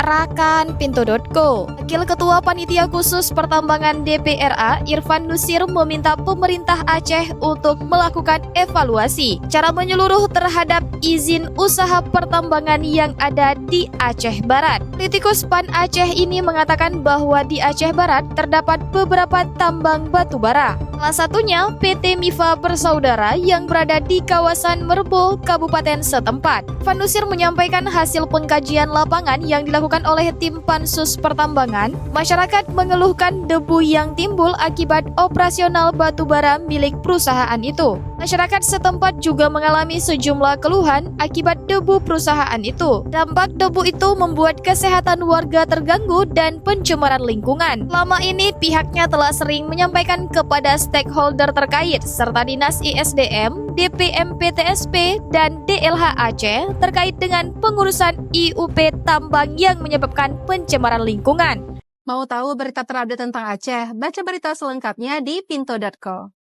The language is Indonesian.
Rakan Pintu.co. Wakil Ketua Panitia Khusus Pertambangan DPRA Irfan Nusir meminta pemerintah Aceh untuk melakukan evaluasi secara menyeluruh terhadap izin usaha pertambangan yang ada di Aceh Barat. Politikus PAN Aceh ini mengatakan bahwa di Aceh Barat terdapat beberapa tambang batu bara. Salah satunya PT Mifa Bersaudara yang berada di kawasan Merbo, Kabupaten setempat. Irfan Nusir menyampaikan hasil pengkajian lapangan yang dilakukan oleh tim Pansus Pertambangan. Masyarakat mengeluhkan debu yang timbul akibat operasional batubara milik perusahaan itu. Masyarakat setempat juga mengalami sejumlah keluhan akibat debu perusahaan itu. Dampak debu itu membuat kesehatan warga terganggu dan pencemaran lingkungan. Selama ini pihaknya telah sering menyampaikan kepada stakeholder terkait serta Dinas ISDM, DPMPTSP, dan DLH Aceh terkait dengan pengurusan IUP tambang yang menyebabkan pencemaran lingkungan. Mau tahu berita terupdate tentang Aceh? Baca berita selengkapnya di Pintu.co.